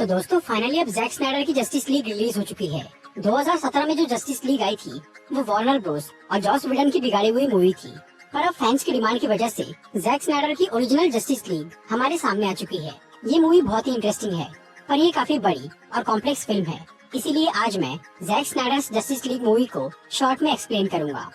तो दोस्तों फाइनली अब जैक स्नाइडर की जस्टिस लीग रिलीज हो चुकी है। 2017 में जो जस्टिस लीग आई थी वो वार्नर ब्रोस और जॉस व्हेडन की बिगाड़ी हुई मूवी थी। पर अब फैंस की डिमांड की वजह से जैक स्नाइडर की ओरिजिनल जस्टिस लीग हमारे सामने आ चुकी है। ये मूवी बहुत ही इंटरेस्टिंग है, पर ये काफी बड़ी और कॉम्प्लेक्स फिल्म है। इसीलिए आज मैं Zack Snyder Justice League movie को शॉर्ट में एक्सप्लेन करूंगा।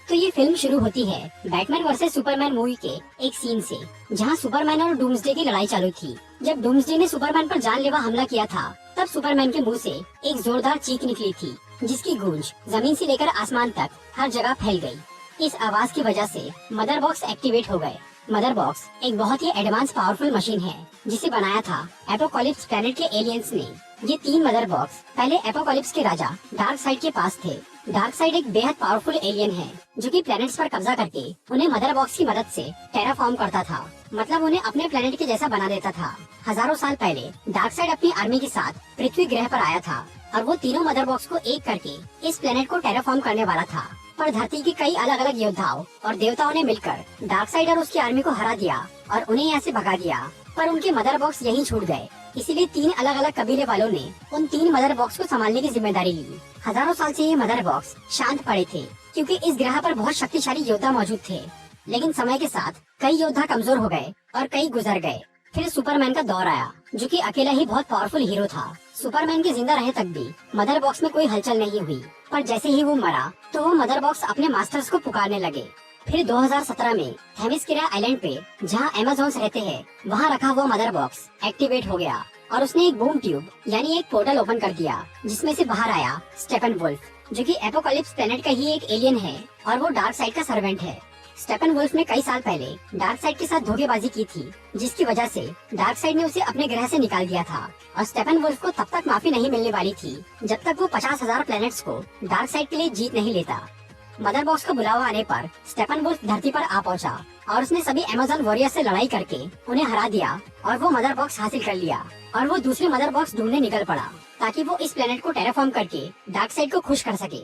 तो ये फिल्म शुरू होती है बैटमैन वर्सेस सुपरमैन मूवी के एक सीन से, जहां सुपरमैन और डूम्सडे की लड़ाई चालू थी। जब डूम्सडे ने सुपरमैन पर जानलेवा हमला किया था, तब सुपरमैन के मुंह से एक जोरदार चीख निकली थी, जिसकी गूंज जमीन से लेकर आसमान तक हर जगह फैल गई। इस आवाज की वजह से मदर बॉक्स एक्टिवेट हो गए। मदर बॉक्स एक बहुत ही एडवांस पावरफुल मशीन है, जिसे बनाया था एपोकलिप्स प्लेनेट के एलियंस ने। ये 3 मदर बॉक्स पहले एपोकलिप्स के राजा डार्क साइड के पास थे। डार्क साइड एक बेहद पावरफुल एलियन है, जो कि प्लैनेट्स पर कब्जा करके उन्हें मदर बॉक्स की मदद से टेराफॉर्म करता था। मतलब उन्हें अपने प्लेनेट के जैसा बना देता था। हजारों साल पहले डार्क साइड अपनी आर्मी के साथ पृथ्वी ग्रह पर आया था, और वो तीनों मदर बॉक्स को एक करके इस प्लेनेट को टेराफॉर्म करने वाला था। पर धरती के कई अलग अलग योद्धाओं और देवताओं ने मिलकर डार्क साइड और उसकी आर्मी को हरा दिया और उन्हें यहाँ से भगा दिया। पर उनके मदर बॉक्स यहीं छूट गए। इसीलिए 3 अलग अलग कबीले वालों ने उन 3 मदर बॉक्स को संभालने की जिम्मेदारी ली। हजारों साल से ये मदर बॉक्स शांत पड़े थे, क्योंकि इस ग्रह पर बहुत शक्तिशाली योद्धा मौजूद थे। लेकिन समय के साथ कई योद्धा कमजोर हो गए और कई गुजर गए। फिर सुपरमैन का दौर आया, जो कि अकेला ही बहुत पावरफुल हीरो था। सुपरमैन के जिंदा रहे तक भी मदर बॉक्स में कोई हलचल नहीं हुई। पर जैसे ही वो मरा, तो वो मदर बॉक्स अपने मास्टर्स को पुकारने लगे। फिर 2017 में थेमिस्किरा आइलैंड पे, जहाँ अमेज़न्स रहते हैं, वहाँ रखा हुआ मदर बॉक्स एक्टिवेट हो गया और उसने एक बूम ट्यूब यानी एक पोर्टल ओपन कर दिया, जिसमें से बाहर आया स्टेपनवुल्फ, जो कि एपोकलिप्स प्लेनेट का ही एक एलियन है और वो डार्क साइड का सर्वेंट है। स्टेपनवुल्फ ने कई साल पहले डार्क साइड के साथ धोखेबाजी की थी, जिसकी वजह से डार्क साइड ने उसे अपने ग्रह से निकाल दिया था। और स्टेपनवुल्फ को तब तक माफी नहीं मिलने वाली थी, जब तक वो 50,000 प्लैनेट्स को डार्क साइड के लिए जीत नहीं लेता। मदर बॉक्स का बुलावा आने पर स्टेपनवुल्फ धरती पर आ पहुंचा और उसने सभी अमेज़न वॉरियर से लड़ाई करके उन्हें हरा दिया और वो मदर बॉक्स हासिल कर लिया। और वो दूसरे मदर बॉक्स ढूंढने निकल पड़ा, ताकि वो इस प्लेनेट को टेराफॉर्म करके डार्क साइड को खुश कर सके।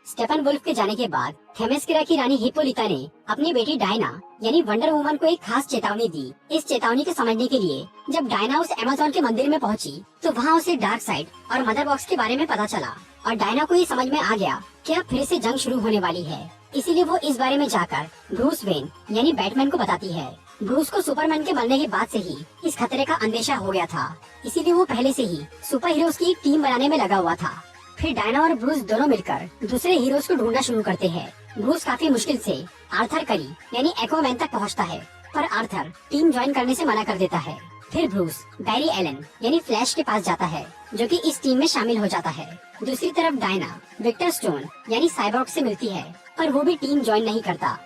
स्टेपनवुल्फ के जाने के बाद थेमिस्किरा की रानी हिप्पोलिता ने अपनी बेटी डायना यानी वंडर वुमन को एक खास चेतावनी दी। इस चेतावनी को समझने के लिए जब डायना उस अमेज़न के मंदिर में पहुंची, तो वहाँ उसे डार्क साइड और मदर बॉक्स के बारे में पता चला। और डायना को ये समझ में आ गया कि अब फिर से जंग शुरू होने वाली है। इसीलिए वो इस बारे में जाकर ब्रूस वेन यानी बैटमैन को बताती है। ब्रूस को सुपरमैन के मरने के बाद से ही इस खतरे का अंदेशा हो गया था, इसीलिए वो पहले से ही सुपर हीरोज की एक टीम बनाने में लगा हुआ था। फिर डायना और ब्रूस दोनों मिलकर दूसरे हीरोज को ढूंढना शुरू करते हैं। ब्रूस काफी मुश्किल से आर्थर करी यानी एक्वामैन तक पहुंचता है, पर आर्थर टीम ज्वाइन करने से मना कर देता है। फिर ब्रूस बैरी एलन यानी फ्लैश के पास जाता है, जो कि इस टीम में शामिल हो जाता है। दूसरी तरफ डायना विक्टर स्टोन यानी साइबॉर्ग से मिलती है, पर वो भी टीम ज्वाइन नहीं करता।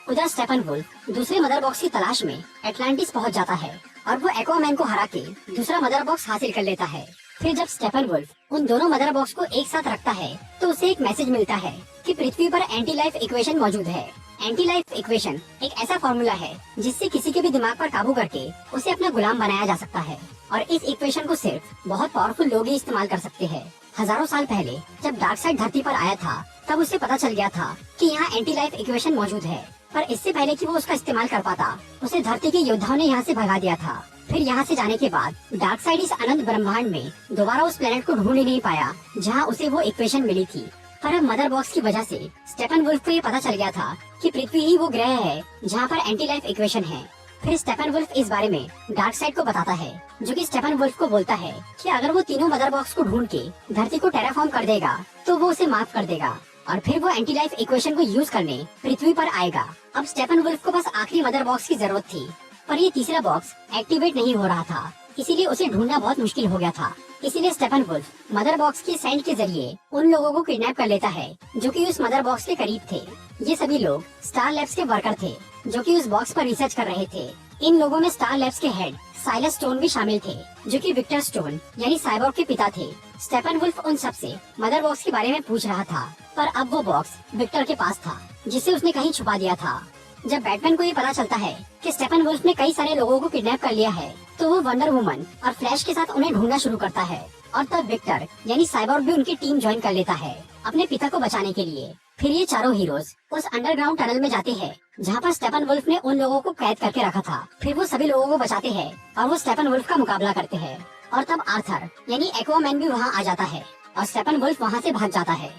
उधर स्टेपनवुल्फ दूसरे मदर बॉक्स की तलाश में एटलांटिस पहुंच जाता है और वो एक्वामैन को हरा के दूसरा मदर बॉक्स हासिल कर लेता है। फिर जब स्टेपनवुल्फ उन दोनों मदर बॉक्स को एक साथ रखता है, तो उसे एक मैसेज मिलता है कि पृथ्वी पर एंटी लाइफ इक्वेशन मौजूद है। एंटी लाइफ इक्वेशन एक ऐसा फॉर्मूला है जिससे किसी के भी दिमाग पर काबू करके उसे अपना गुलाम बनाया जा सकता है, और इस इक्वेशन को सिर्फ बहुत पावरफुल लोग ही इस्तेमाल कर सकते हैं। हजारों साल पहले जब डार्क साइड धरती पर आया था, तब उसे पता चल गया था कि यहाँ एंटी लाइफ इक्वेशन मौजूद है। पर इससे पहले कि वो उसका इस्तेमाल कर पाता, उसे धरती के योद्धाओं ने यहाँ से भगा दिया था। फिर यहाँ से जाने के बाद डार्क साइड इस अनंत ब्रह्मांड में दोबारा उस प्लेनेट को ढूंढ ही नहीं पाया, जहाँ उसे वो इक्वेशन मिली थी। पर अब मदर बॉक्स की वजह से स्टेपनवुल्फ को ये पता चल गया था कि पृथ्वी ही वो ग्रह है जहाँ पर एंटी लाइफ इक्वेशन है। फिर स्टेपनवुल्फ इस बारे में डार्क साइड को बताता है, जो कि स्टेपनवुल्फ को बोलता है कि अगर वो तीनों मदर बॉक्स को ढूंढ के धरती को टेराफॉर्म कर देगा, तो वो उसे माफ कर देगा और फिर वो एंटी लाइफ इक्वेशन को यूज करने पृथ्वी पर आएगा। अब स्टेपनवुल्फ को बस आखिरी मदर बॉक्स की जरूरत थी, पर ये तीसरा बॉक्स एक्टिवेट नहीं हो रहा था, इसीलिए उसे ढूंढना बहुत मुश्किल हो गया था। इसीलिए स्टेपनवुल्फ मदर बॉक्स के सेंड के जरिए उन लोगों को किडनैप कर लेता है, जो कि उस मदर बॉक्स के करीब थे। ये सभी लोग स्टार लैब्स के वर्कर थे, जो कि उस बॉक्स पर रिसर्च कर रहे थे। इन लोगों में स्टार लैब्स के हेड साइलस स्टोन भी शामिल थे, जो कि विक्टर स्टोन यानी साइबॉर्ग के पिता थे। स्टेपनवुल्फ उन सबसे मदर बॉक्स के बारे में पूछ रहा था, पर अब वो बॉक्स विक्टर के पास था, जिसे उसने कहीं छुपा दिया था। जब बैटमैन को ये पता चलता है कि स्टेपनवुल्फ ने कई सारे लोगों को किडनैप कर लिया है, तो वो वंडर वुमन और फ्लैश के साथ उन्हें ढूंढना शुरू करता है। और तब विक्टर यानी साइबॉर्ग भी उनकी टीम ज्वाइन कर लेता है अपने पिता को बचाने के लिए। फिर ये चारों हीरोज उस अंडरग्राउंड टनल में जाते हैं, जहाँ पर स्टेपनवुल्फ ने उन लोगों को कैद करके रखा था। फिर वो सभी लोगों को बचाते हैं और वो स्टेपनवुल्फ का मुकाबला करते हैं। और तब आर्थर यानी एक्वामैन भी वहाँ आ जाता है और स्टेपन वुल्फ वहाँ से भाग जाता है।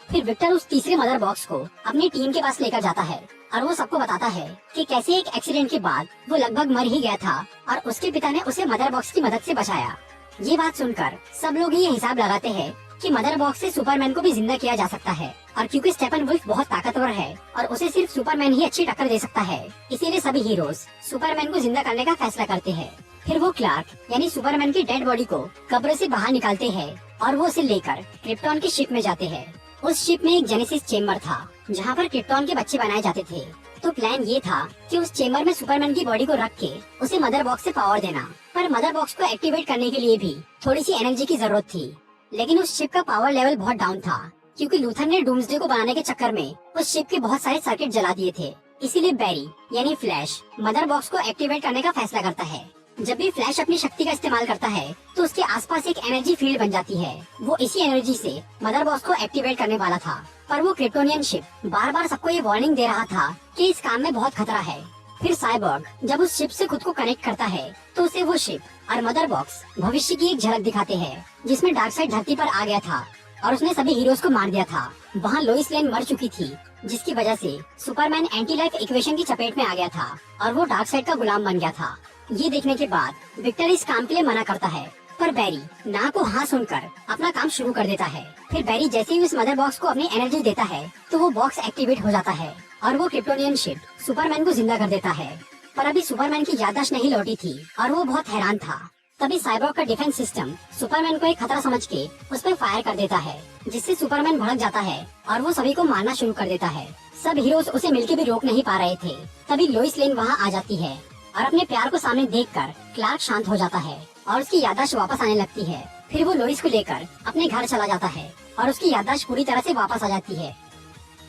फिर विक्टर उस तीसरे मदर बॉक्स को अपनी टीम के पास लेकर जाता है और वो सबको बताता है कि कैसे एक एक्सीडेंट के बाद वो लगभग मर ही गया था और उसके पिता ने उसे मदर बॉक्स की मदद से बचाया। ये बात सुनकर सब लोग ये हिसाब लगाते हैं कि मदर बॉक्स से सुपरमैन को भी जिंदा किया जा सकता है और क्योंकि स्टेपन वुल्फ बहुत ताकतवर है और उसे सिर्फ सुपरमैन ही अच्छी टक्कर दे सकता है, इसीलिए सभी हीरोज सुपरमैन को जिंदा करने का फैसला करते हैं। फिर वो क्लार्क यानी सुपरमैन की डेड बॉडी को कब्र से बाहर निकालते हैं और वो उसे लेकर क्रिप्टॉन की शिप में जाते हैं। उस शिप में एक जेनेसिस चेम्बर था जहाँ पर क्रिप्टॉन के बच्चे बनाए जाते थे। तो प्लान ये था कि उस चेम्बर में सुपरमैन की बॉडी को रख के उसे मदर बॉक्स से पावर देना, पर मदर बॉक्स को एक्टिवेट करने के लिए भी थोड़ी सी एनर्जी की जरूरत थी। लेकिन उस शिप का पावर लेवल बहुत डाउन था क्योंकि लूथर ने डूम्सडे को बनाने के चक्कर में उस शिप के बहुत सारे सर्किट जला दिए थे। इसीलिए बैरी यानी फ्लैश मदर बॉक्स को एक्टिवेट करने का फैसला करता है। जब भी फ्लैश अपनी शक्ति का इस्तेमाल करता है तो उसके आसपास एक एनर्जी फील्ड बन जाती है। वो इसी एनर्जी से मदर बॉक्स को एक्टिवेट करने वाला था, पर वो क्रिप्टोनियन शिप बार बार सबको ये वार्निंग दे रहा था कि इस काम में बहुत खतरा है। फिर साइबॉर्ग जब उस शिप से खुद को कनेक्ट करता है तो उसे वो शिप और मदर बॉक्स भविष्य की एक झलक दिखाते हैं जिसमें डार्कसाइड धरती पर आ गया था और उसने सभी हीरोज को मार दिया था। वहाँ लोइस लेन मर चुकी थी जिसकी वजह से सुपरमैन एंटी लाइफ इक्वेशन की चपेट में आ गया था और वो डार्कसाइड का गुलाम बन गया था। ये देखने के बाद विक्टर इस काम के लिए मना करता है, पर बैरी ना को हाँ सुनकर अपना काम शुरू कर देता है। फिर बैरी जैसे ही उस मदर बॉक्स को अपनी एनर्जी देता है तो वो बॉक्स एक्टिवेट हो जाता है और वो क्रिप्टोनियन शिप सुपरमैन को जिंदा कर देता है। पर अभी सुपरमैन की याददाश्त नहीं लौटी थी और वो बहुत हैरान था। तभी साइबॉर्ग का डिफेंस सिस्टम सुपरमैन को एक खतरा समझ के उस पर फायर कर देता है, जिससे सुपरमैन भड़क जाता है और वो सभी को मारना शुरू कर देता है। सब हीरोज उसे मिलके भी रोक नहीं पा रहे थे। तभी लोइस लेन वहाँ आ जाती है और अपने प्यार को सामने देखकर क्लार्क शांत हो जाता है और उसकी याददाश्त वापस आने लगती है। फिर वो लोइस को लेकर अपने घर चला जाता है और उसकी याददाश्त पूरी तरह से वापस आ जाती है।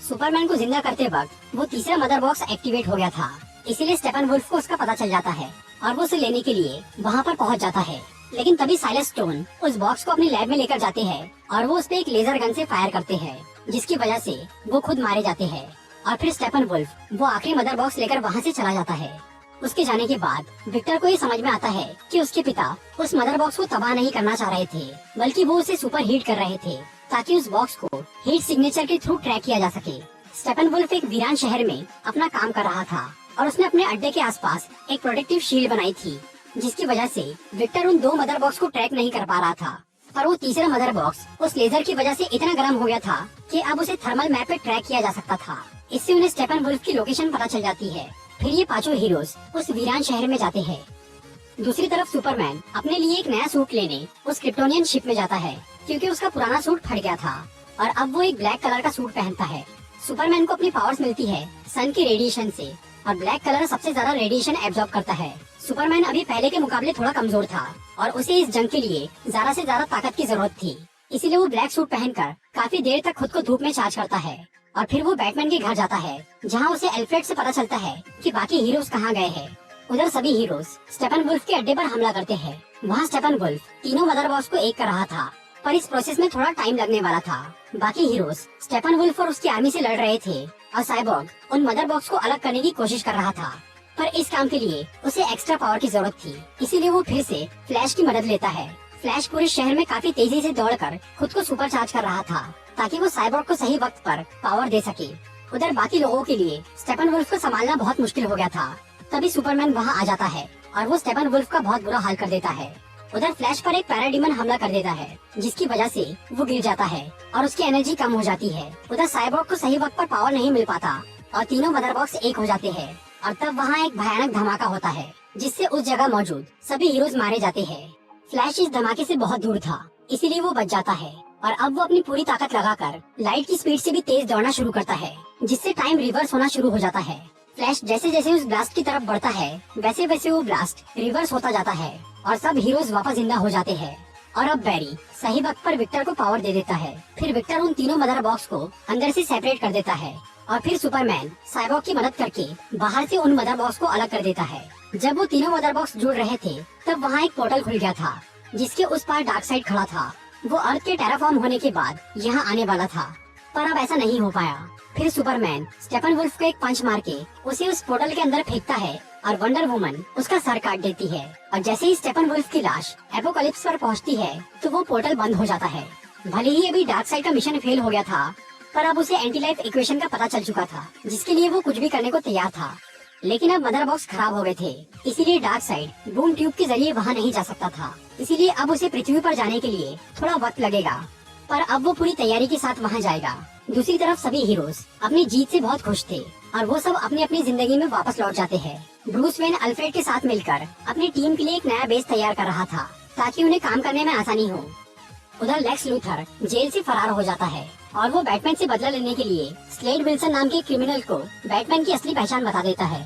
सुपरमैन को जिंदा करते वक्त वो तीसरा मदर बॉक्स एक्टिवेट हो गया था, इसीलिए स्टेपन वुल्फ को उसका पता चल जाता है और वो उसे लेने के लिए वहाँ पर पहुँच जाता है। लेकिन तभी साइलस स्टोन उस बॉक्स को अपनी लैब में लेकर जाते हैं और वो उस पे एक लेजर गन से फायर करते हैं, जिसकी वजह से वो खुद मारे जाते हैं। और फिर स्टेपन वुल्फ वो आखिरी मदर बॉक्स लेकर वहाँ से चला जाता है। उसके जाने के बाद विक्टर को ये समझ में आता है कि उसके पिता उस मदर बॉक्स को तबाह नहीं करना चाह रहे थे, बल्कि वो उसे सुपर हीट कर रहे थे ताकि उस बॉक्स को हीट सिग्नेचर के थ्रू ट्रैक किया जा सके। स्टेपन वुल्फ एक वीरान शहर में अपना काम कर रहा था और उसने अपने अड्डे के आसपास एक प्रोटेक्टिव शील्ड बनाई थी, जिसकी वजह से विक्टर उन 2 मदर बॉक्स को ट्रैक नहीं कर पा रहा था। पर वो तीसरा मदर बॉक्स उस लेजर की वजह से इतना गर्म हो गया था कि अब उसे थर्मल मैप पे ट्रैक किया जा सकता था। इससे उन्हें स्टेपन वुल्फ की लोकेशन पता चल जाती है। फिर ये पांचों हीरोज उस वीरान शहर में जाते हैं। दूसरी तरफ सुपरमैन अपने लिए एक नया सूट लेने उस क्रिप्टोनियन शिप में जाता है, क्योंकि उसका पुराना सूट फट गया था और अब वो एक ब्लैक कलर का सूट पहनता है। सुपरमैन को अपनी पावर्स मिलती है सन के रेडिएशन से और ब्लैक कलर सबसे ज्यादा रेडिएशन एब्जॉर्ब करता है। सुपरमैन अभी पहले के मुकाबले थोड़ा कमजोर था और उसे इस जंग के लिए ज्यादा से ज्यादा ताकत की जरूरत थी, इसीलिए वो ब्लैक सूट पहनकर काफी देर तक खुद को धूप में चार्ज करता है। और फिर वो बैटमैन के घर जाता है, जहाँ उसे एल्फ्रेड से पता चलता है कि बाकी हीरोज कहाँ गए हैं। उधर सभी हीरोज स्टेपन वुल्फ के अड्डे पर हमला करते हैं। वहाँ स्टेपन वुल्फ तीनों मदर बॉक्स को एक कर रहा था, पर इस प्रोसेस में थोड़ा टाइम लगने वाला था। बाकी हीरोज स्टेपन वुल्फ और उसकी आर्मी से लड़ रहे थे और साइबॉर्ग उन मदर बॉक्स को अलग करने की कोशिश कर रहा था, पर इस काम के लिए उसे एक्स्ट्रा पावर की जरूरत थी, इसीलिए वो फिर से फ्लैश की मदद लेता है। फ्लैश पूरे शहर में काफी तेजी से दौड़कर खुद को सुपर चार्ज कर रहा था ताकि वो साइबॉर्ग को सही वक्त पर पावर दे सके। उधर बाकी लोगों के लिए स्टेपन वुल्फ को संभालना बहुत मुश्किल हो गया था। तभी सुपरमैन वहाँ आ जाता है और वो स्टेपन वुल्फ का बहुत बुरा हाल कर देता है। उधर फ्लैश पर एक पैराडीमन हमला कर देता है, जिसकी वजह से वो गिर जाता है और उसकी एनर्जी कम हो जाती है। उधर साइबॉर्ग को सही वक्त पर पावर नहीं मिल पाता और तीनों मदर बॉक्स एक हो जाते हैं और तब वहाँ एक भयानक धमाका होता है, जिससे उस जगह मौजूद सभी हीरोज मारे जाते हैं। फ्लैश इस धमाके से बहुत दूर था, इसीलिए वो बच जाता है और अब वो अपनी पूरी ताकत लगाकर लाइट की स्पीड से भी तेज दौड़ना शुरू करता है, जिससे टाइम रिवर्स होना शुरू हो जाता है। फ्लैश जैसे जैसे उस ब्लास्ट की तरफ बढ़ता है, वैसे वैसे वो ब्लास्ट रिवर्स होता जाता है और सब हीरोज वापस जिंदा हो जाते हैं। और अब बैरी सही वक्त पर विक्टर को पावर दे देता है। फिर विक्टर उन तीनों मदर बॉक्स को अंदर से सेपरेट कर देता है और फिर सुपरमैन साइबॉर्ग की मदद करके बाहर से उन मदर बॉक्स को अलग कर देता है। जब वो तीनों मदर बॉक्स जुड़ रहे थे, तब वहाँ एक पोर्टल खुल गया था, जिसके उस पार डार्कसाइड खड़ा था। वो अर्थ के टेराफॉर्म होने के बाद यहाँ आने वाला था, पर अब ऐसा नहीं हो पाया। फिर सुपरमैन स्टेपन वुल्फ को एक पंच मार के उसे उस पोर्टल के अंदर फेंकता है और वंडर वुमन उसका सर काट देती है। और जैसे ही स्टेफन वुल्फ की लाश एपोकलिप्स पर पहुंचती है तो वो पोर्टल बंद हो जाता है। भले ही अभी डार्क साइड का मिशन फेल हो गया था, पर अब उसे एंटी लाइफ इक्वेशन का पता चल चुका था, जिसके लिए वो कुछ भी करने को तैयार था। लेकिन अब मदर बॉक्स खराब हो गए थे, इसीलिए डार्क साइड बूम ट्यूब के जरिए वहाँ नहीं जा सकता था। इसीलिए अब उसे पृथ्वी पर जाने के लिए थोड़ा वक्त लगेगा, पर अब वो पूरी तैयारी के साथ वहाँ जाएगा। दूसरी तरफ सभी हीरोज अपनी जीत से बहुत खुश थे और वो सब अपनी अपनी जिंदगी में वापस लौट जाते हैं। ब्रूस वेन अल्फ्रेड के साथ मिलकर अपनी टीम के लिए एक नया बेस तैयार कर रहा था ताकि उन्हें काम करने में आसानी हो। उधर लेक्स लूथर जेल से फरार हो जाता है और वो बैटमैन से बदला लेने के लिए स्लेड विल्सन नाम के क्रिमिनल को बैटमैन की असली पहचान बता देता है।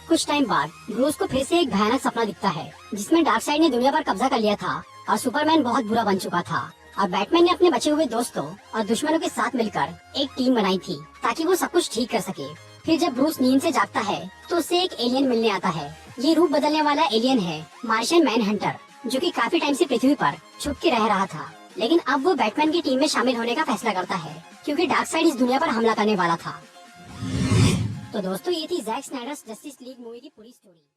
कुछ टाइम बाद ब्रूस को फिर से एक भयानक सपना दिखता है जिसमें डार्क साइड ने दुनिया पर कब्जा कर लिया था और सुपरमैन बहुत बुरा बन चुका था और बैटमैन ने अपने बचे हुए दोस्तों और दुश्मनों के साथ मिलकर एक टीम बनाई थी ताकि वो सब कुछ ठीक कर सके। फिर जब ब्रूस नींद से जागता है तो उसे एक एलियन मिलने आता है। ये रूप बदलने वाला एलियन है मार्शियन मैन हंटर, जो कि काफी टाइम से पृथ्वी पर छुप के रह रहा था। लेकिन अब वो बैटमैन की टीम में शामिल होने का फैसला करता है क्योंकि डार्क साइड इस दुनिया पर हमला करने वाला था। तो दोस्तों, ये थी Zack Snyder's Justice League movie की पूरी स्टोरी।